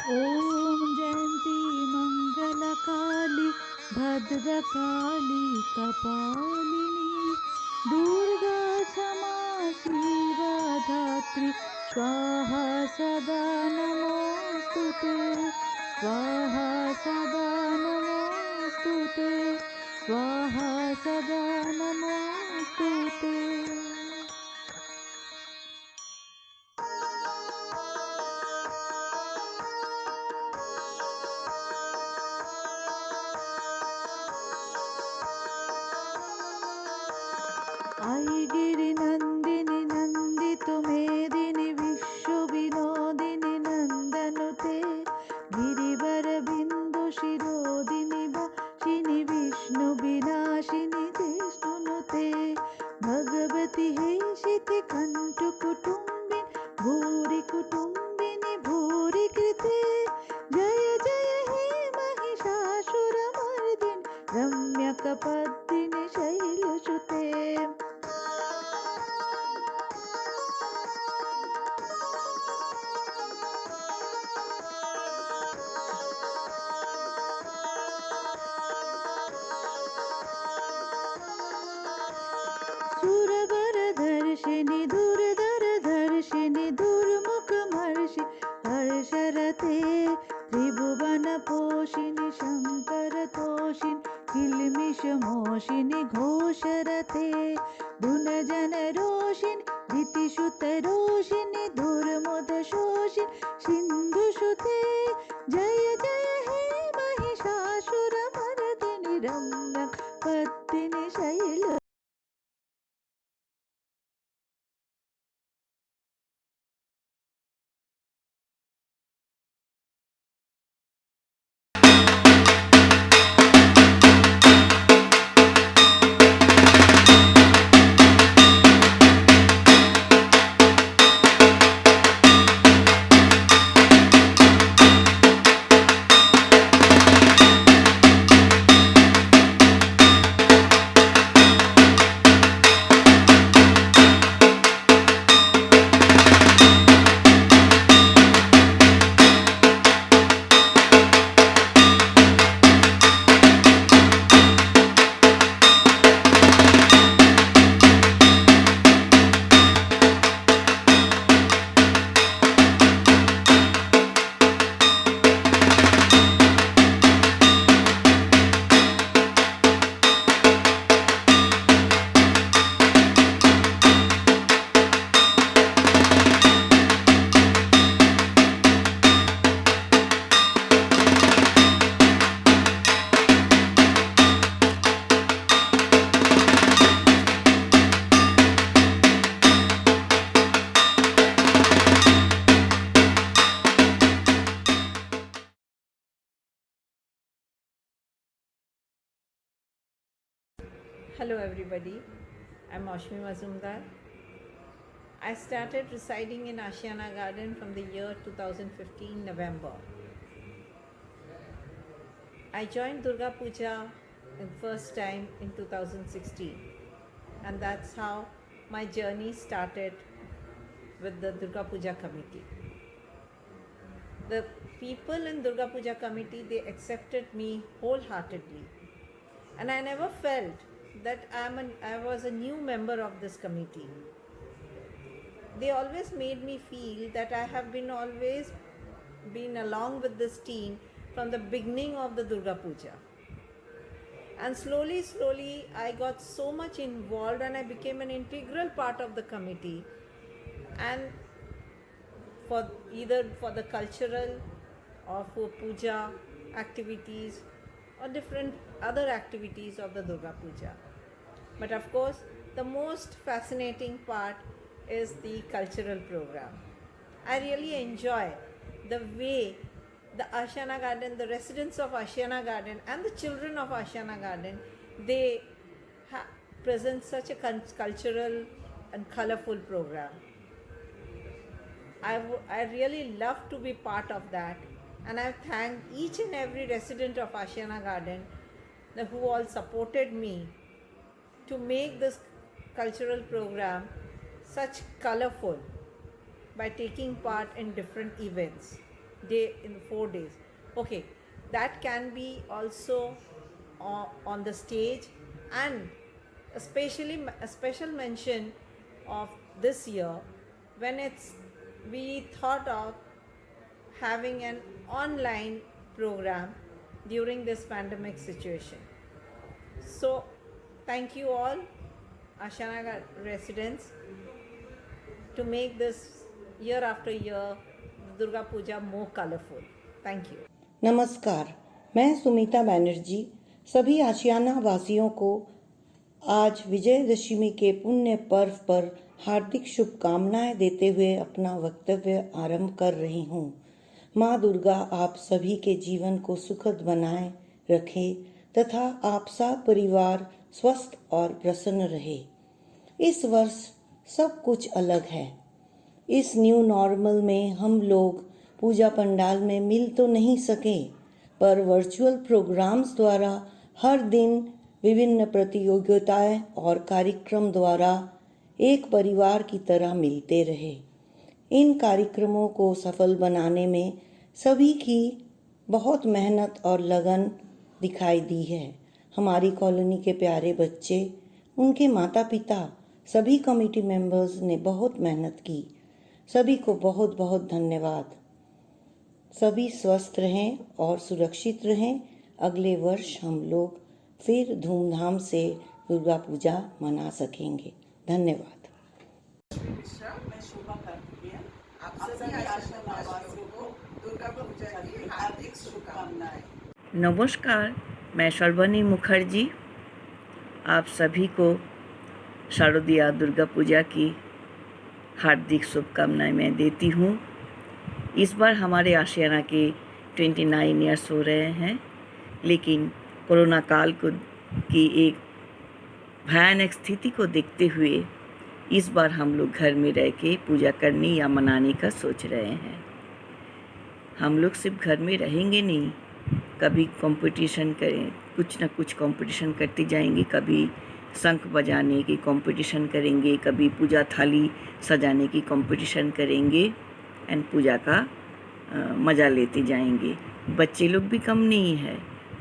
ॐ जयन्ती मङ्गलकाली भद्रकाली कपालिनी दुर्गा क्षमा शिवा धात्री स्वाहा सदा नमोऽस्तु ते स्वाहा सदा नमोऽस्तु ते स्वाहा सदा नमोऽस्तु ते। आई गिरिनन्दिनि नन्दितु मेदिनि विश्वविनोदिनि नन्दनुते गिरिवरबिन्दु शिरोदिनि वासिनि विष्णुविनाशिनि जिष्णुनुते भगवति हेशिति कण्ठकुटुम्बिनि भूरि कुटुम्बिनि भूरि कृते जय जय हे महिषासुरमर्दिनि रम्यकपर्दिनि शैलसुते। सुरवरदर्शिनि दुर्धरधर्षिणि दुर्मुखमर्षि हर्षरते त्रिभुवनपोषिणि शङ्करतोषिणि किल्मिषमोषिणि घोषरते धुनजनरोषिणि दितिसुतरोषिणि दुर्मुदशोषिणि सिन्धुसुते जय जय हे महिषासुरमर्दिनि रम्यकपर्दिनि शैल। Hello everybody, I'm Ashmi Mazumdar. I started residing in Ashiana Garden from the year 2015 November. I joined Durga Puja the first time in 2016, and that's how my journey started with the Durga Puja committee. The people in Durga Puja committee, they accepted me wholeheartedly, and I never felt that I was a new member of this committee. They always made me feel that I have been always been along with this team from the beginning of the Durga Puja. And slowly, I got so much involved and I became an integral part of the committee. And for either for the cultural or for puja activities or different other activities of the Durga Puja. But of course, the most fascinating part is the cultural program. I really enjoy the way the Ashiana Garden, the residents of Ashiana Garden and the children of Ashiana Garden, they present such a cultural and colorful program. I really love to be part of that, and I thank each and every resident of Ashiana Garden who all supported me to make this cultural program such colorful by taking part in different events. day in 4 days. Okay, that can be also on the stage, and especially a special mention of this year when we thought of having an online program during this pandemic situation. So, thank you all, Ashana residents, to make this year after year Durga Puja more colorful. Thank you. नमस्कार, मैं सुमिता बैनर्जी सभी आशियाना वासियों को आज विजयदशमी के पुण्य पर्व पर हार्दिक शुभकामनाएं देते हुए अपना वक्तव्य आरंभ कर रही हूँ। माँ दुर्गा आप सभी के जीवन को सुखद बनाए रखे तथा आप सब परिवार स्वस्थ और प्रसन्न रहे। इस वर्ष सब कुछ अलग है। इस न्यू नॉर्मल में हम लोग पूजा पंडाल में मिल तो नहीं सके, पर वर्चुअल प्रोग्राम्स द्वारा हर दिन विभिन्न प्रतियोगिताएं और कार्यक्रम द्वारा एक परिवार की तरह मिलते रहे। इन कार्यक्रमों को सफल बनाने में सभी की बहुत मेहनत और लगन दिखाई दी है। हमारी कॉलोनी के प्यारे बच्चे, उनके माता पिता, सभी कमेटी मेंबर्स ने बहुत मेहनत की। सभी को बहुत बहुत धन्यवाद। सभी स्वस्थ रहें और सुरक्षित रहें। अगले वर्ष हम लोग फिर धूमधाम से दुर्गा पूजा मना सकेंगे। धन्यवाद। मिश्रा, मैं शोभा कार्तिकेय, आप सभी आशियाना वासियों को दुर्गा पूजा की हार्दिक शुभकामनाएं। नमस्कार, मैं शर्वणी मुखर्जी आप सभी को शारदीय दुर्गा पूजा की हार्दिक शुभकामनाएं मैं देती हूँ। इस बार हमारे आशियाना के 29 ईयर्स हो रहे हैं, लेकिन कोरोना काल की एक भयानक स्थिति को देखते हुए इस बार हम लोग घर में रह के पूजा करने या मनाने का सोच रहे हैं। हम लोग सिर्फ घर में रहेंगे नहीं, कभी कंपटीशन करें, कुछ ना कुछ कंपटीशन करते जाएंगे। कभी शंख बजाने की कंपटीशन करेंगे, कभी पूजा थाली सजाने की कंपटीशन करेंगे एंड पूजा का मज़ा लेते जाएंगे। बच्चे लोग भी कम नहीं है,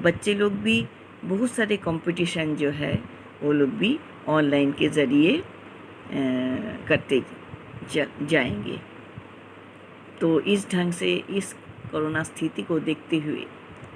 बच्चे लोग भी बहुत सारे कंपटीशन जो है वो लोग भी ऑनलाइन के ज़रिए करते जाएंगे। तो इस ढंग से इस कोरोना स्थिति को देखते हुए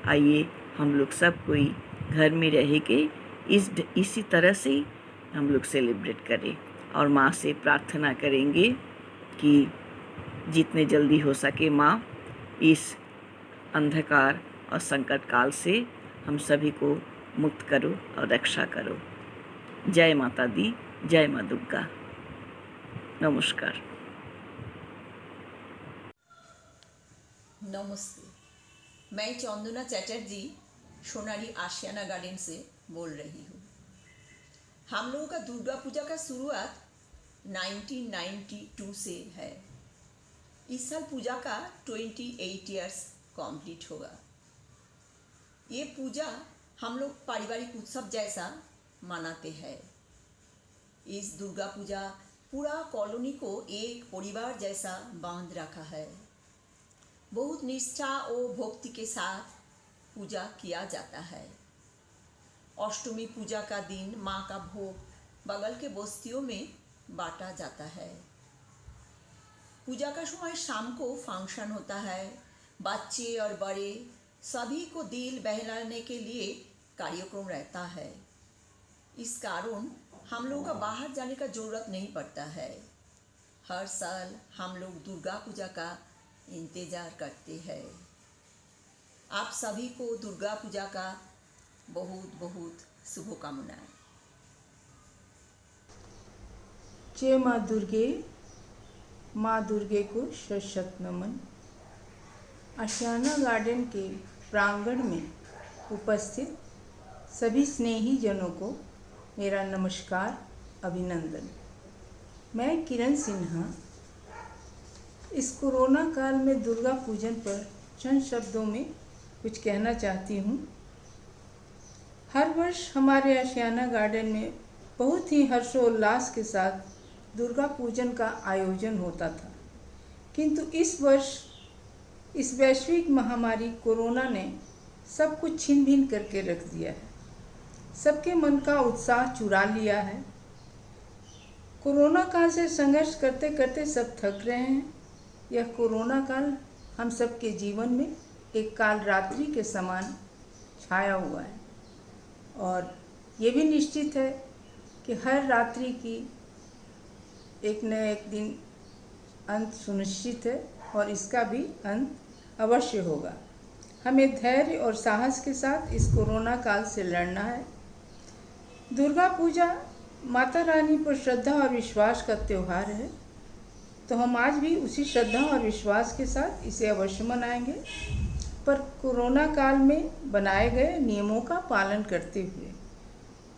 आइए हम लोग सब कोई घर में रह के इसी तरह से हम लोग सेलिब्रेट करें और माँ से प्रार्थना करेंगे कि जितने जल्दी हो सके माँ इस अंधकार और संकट काल से हम सभी को मुक्त करो और रक्षा करो। जय माता दी, जय माँ दुर्गा। नमस्कार। नमस्ते, मैं चंदना चैटर्जी सोनारी आशियाना गार्डन से बोल रही हूँ। हम लोगों का दुर्गा पूजा का शुरुआत 1992 से है। इस साल पूजा का 28 इयर्स कंप्लीट होगा। ये पूजा हम लोग पारिवारिक उत्सव जैसा मनाते हैं। इस दुर्गा पूजा पूरा कॉलोनी को एक परिवार जैसा बांध रखा है। बहुत निष्ठा और भक्ति के साथ पूजा किया जाता है। अष्टमी पूजा का दिन माँ का भोग बगल के बस्तियों में बांटा जाता है। पूजा का समय शाम को फंक्शन होता है। बच्चे और बड़े सभी को दिल बहलाने के लिए कार्यक्रम रहता है। इस कारण हम लोगों का बाहर जाने का ज़रूरत नहीं पड़ता है। हर साल हम लोग दुर्गा पूजा का इंतज़ार करते हैं। आप सभी को दुर्गा पूजा का बहुत बहुत शुभकामनाएं। जय माँ दुर्गे। माँ दुर्गे को शत नमन। आशियाना गार्डन के प्रांगण में उपस्थित सभी स्नेही जनों को मेरा नमस्कार, अभिनंदन। मैं किरण सिन्हा इस कोरोना काल में दुर्गा पूजन पर चंद शब्दों में कुछ कहना चाहती हूँ। हर वर्ष हमारे आशियाना गार्डन में बहुत ही हर्षोल्लास के साथ दुर्गा पूजन का आयोजन होता था, किंतु इस वर्ष इस वैश्विक महामारी कोरोना ने सब कुछ छिन भिन करके रख दिया है। सबके मन का उत्साह चुरा लिया है। कोरोना काल से संघर्ष करते करते सब थक रहे हैं। यह कोरोना काल हम सबके जीवन में एक काल रात्रि के समान छाया हुआ है और ये भी निश्चित है कि हर रात्रि की एक न एक दिन अंत सुनिश्चित है और इसका भी अंत अवश्य होगा। हमें धैर्य और साहस के साथ इस कोरोना काल से लड़ना है। दुर्गा पूजा माता रानी पर श्रद्धा और विश्वास का त्यौहार है, तो हम आज भी उसी श्रद्धा और विश्वास के साथ इसे अवश्य मनाएंगे, पर कोरोना काल में बनाए गए नियमों का पालन करते हुए।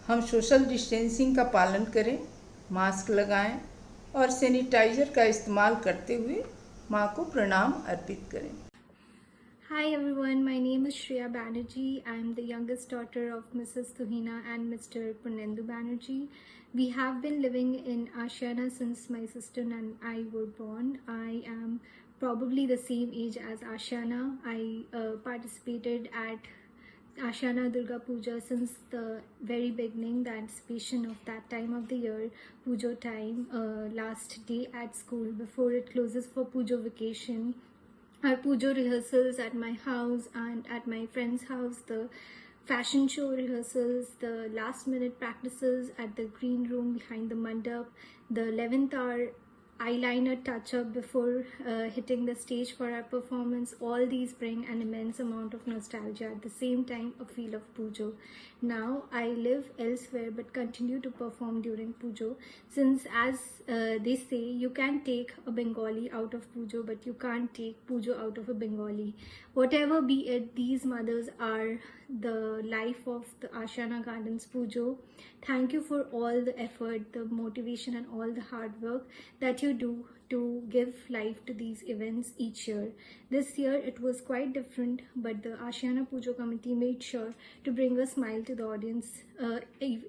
हम सोशल डिस्टेंसिंग का पालन करें, मास्क लगाएं और सैनिटाइज़र का इस्तेमाल करते हुए माँ को प्रणाम अर्पित करें। Hi everyone, my name is Shreya Banerjee. I am the youngest daughter of Mrs. Tuhina and Mr. Purnendu Banerjee. We have been living in Ashiana since my sister and I were born. I am probably the same age as Ashiana. I participated at Ashiana Durga Puja since the very beginning, the anticipation of that time of the year, Pujo time, last day at school before it closes for Pujo vacation. Our Pujo rehearsals at my house and at my friend's house, the fashion show rehearsals, the last minute practices at the green room behind the mandap, the 11th hour eyeliner touch up before hitting the stage for our performance, all these bring an immense amount of nostalgia, at the same time a feel of Pujo. Now I live elsewhere but continue to perform during Pujo, since as they say, you can take a Bengali out of Pujo but you can't take Pujo out of a Bengali. Whatever be it, these mothers are the life of the Ashiana Gardens Pujo. Thank you for all the effort, the motivation and all the hard work that you do to give life to these events each year. This year it was quite different, but the Ashiana Pujo committee made sure to bring a smile to the audience,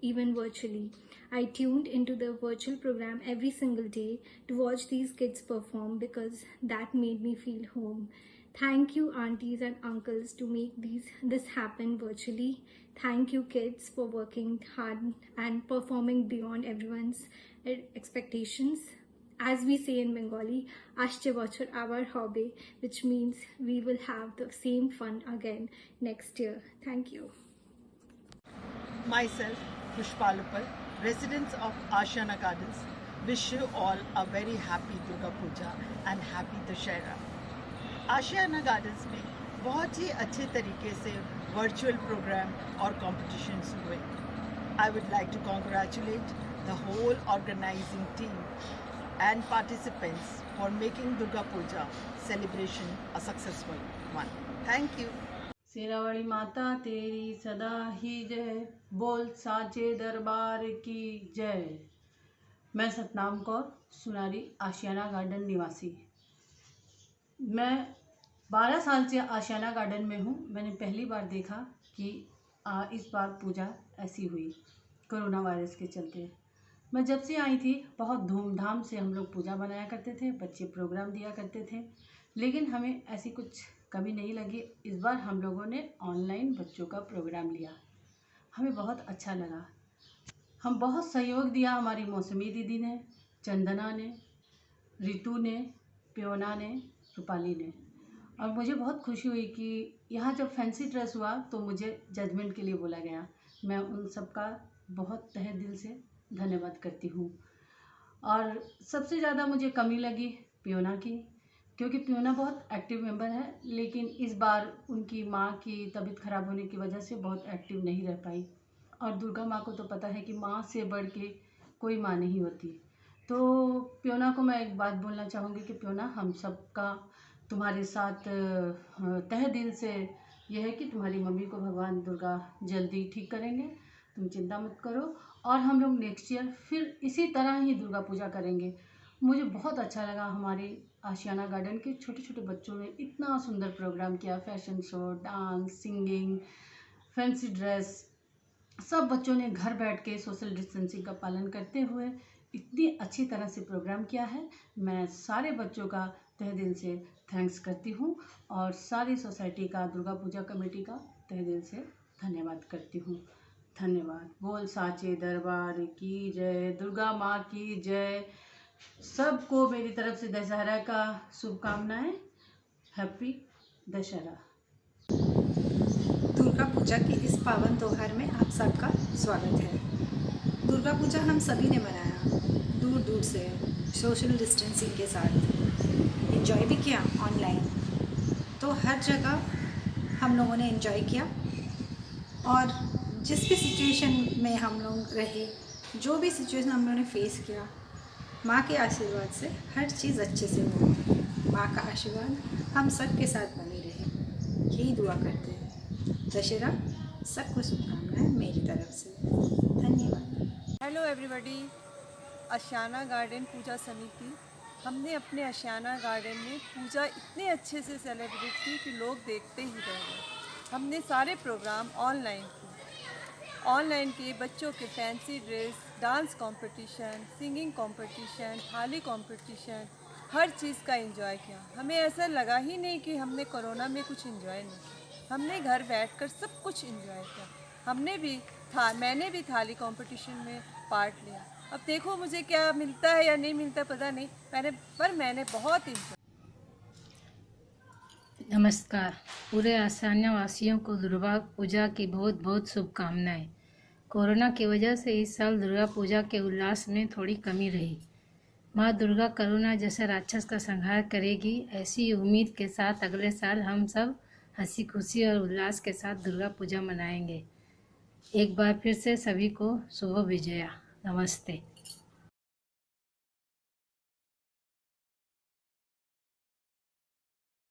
even virtually. I tuned into the virtual program every single day to watch these kids perform because that made me feel home. Thank you aunties and uncles to make this happen virtually. Thank you kids for working hard and performing beyond everyone's expectations. As we say in Bengali, Ashche bochor abar hobe, which means we will have the same fun again next year. Thank you. Myself, Pushpalupal, residents of Ashiana Gardens, wish you all a very happy Durga Puja and happy Dussehra. Ashiana Gardens में बहुत ही अच्छे तरीके से virtual programme और competitions हुए. I would like to congratulate the whole organising team and participants for making Durga Puja celebration a successful one. Thank you. Sherawali माता तेरी सदा ही जय, बोल साचे दरबार की जय. मैं सतनाम कौर सुनारी, आशियाना गार्डन निवासी. मैं 12 साल से आशियाना गार्डन में हूँ. मैंने पहली बार देखा कि इस बार पूजा ऐसी हुई कोरोना वायरस के चलते. मैं जब से आई थी बहुत धूमधाम से हम लोग पूजा बनाया करते थे, बच्चे प्रोग्राम दिया करते थे, लेकिन हमें ऐसी कुछ कमी नहीं लगी. इस बार हम लोगों ने ऑनलाइन बच्चों का प्रोग्राम लिया, हमें बहुत अच्छा लगा. हम बहुत सहयोग दिया, हमारी मौसमी दीदी ने, चंदना ने, रितु ने, प्योना ने, रूपाली ने. और मुझे बहुत खुशी हुई कि यहाँ जब फैंसी ड्रेस हुआ तो मुझे जजमेंट के लिए बोला गया. मैं उन सबका बहुत तहे दिल से धन्यवाद करती हूँ. और सबसे ज़्यादा मुझे कमी लगी प्योना की, क्योंकि प्योना बहुत एक्टिव मेंबर है, लेकिन इस बार उनकी माँ की तबीयत ख़राब होने की वजह से बहुत एक्टिव नहीं रह पाई. और दुर्गा माँ को तो पता है कि माँ से बढ़ के कोई माँ नहीं होती. तो प्योना को मैं एक बात बोलना चाहूँगी कि प्योना, हम सबका तुम्हारे साथ तहे दिल से यह है कि तुम्हारी मम्मी को भगवान दुर्गा जल्दी ठीक करेंगे, तुम चिंता मत करो. और हम लोग नेक्स्ट ईयर फिर इसी तरह ही दुर्गा पूजा करेंगे. मुझे बहुत अच्छा लगा, हमारे आशियाना गार्डन के छोटे छोटे बच्चों ने इतना सुंदर प्रोग्राम किया. Fashion show, dance, singing, fancy dress, सब बच्चों ने घर बैठ के सोशल डिस्टेंसिंग का पालन करते हुए इतनी अच्छी तरह से प्रोग्राम किया है. मैं सारे बच्चों का तहे दिल से थैंक्स करती हूँ और सारी सोसाइटी का, दुर्गा पूजा कमेटी का तहे दिल से धन्यवाद करती हूँ। धन्यवाद। बोल साचे दरबार की जय, दुर्गा माँ की जय। सबको मेरी तरफ से दशहरा का शुभकामनाएं। हैप्पी दशहरा। दुर्गा पूजा के इस पावन त्योहार में आप सबका स्वागत है। दुर्गा पूजा हम सभी ने मनाया, दूर दूर से सोशल डिस्टेंसिंग के साथ। एंजॉय भी किया ऑनलाइन, तो हर जगह हम लोगों ने एंजॉय किया और जिस भी सिचुएशन में हम लोग रहे, जो भी सिचुएशन हम लोगों ने फेस किया, माँ के आशीर्वाद से हर चीज़ अच्छे से हुआ। माँ का आशीर्वाद हम सब के साथ बनी रहे, यही दुआ करते हैं। दशहरा सबको शुभकामनाएं मेरी तरफ से। धन्यवाद। Hello everybody. आशियाना गार्डन पूजा समिति, हमने अपने आशियाना गार्डन में पूजा इतने अच्छे से सेलिब्रेट की कि लोग देखते ही रह गए। हमने सारे प्रोग्राम ऑनलाइन किए। बच्चों के fancy dress, dance competition, singing competition, थाली कंपटीशन, हर चीज़ का एंजॉय किया। हमें ऐसा लगा ही नहीं कि हमने कोरोना में कुछ एंजॉय नहीं किया। हमने घर बैठकर सब कुछ एंजॉय किया। मैंने भी थाली कंपटीशन में पार्ट लिया। अब देखो मुझे क्या मिलता है या नहीं मिलता पता नहीं, मैंने बहुत एंजॉय। नमस्कार। पूरे आशियाना वासियों को दुर्गा पूजा की बहुत बहुत शुभकामनाएं। कोरोना की वजह से इस साल दुर्गा पूजा के उल्लास में थोड़ी कमी रही। माँ दुर्गा करुणा जैसे राक्षस का संहार करेगी, ऐसी उम्मीद के साथ अगले साल हम सब हंसी खुशी और उल्लास के साथ दुर्गा पूजा मनाएंगे। एक बार फिर से सभी को शुभ विजया। नमस्ते।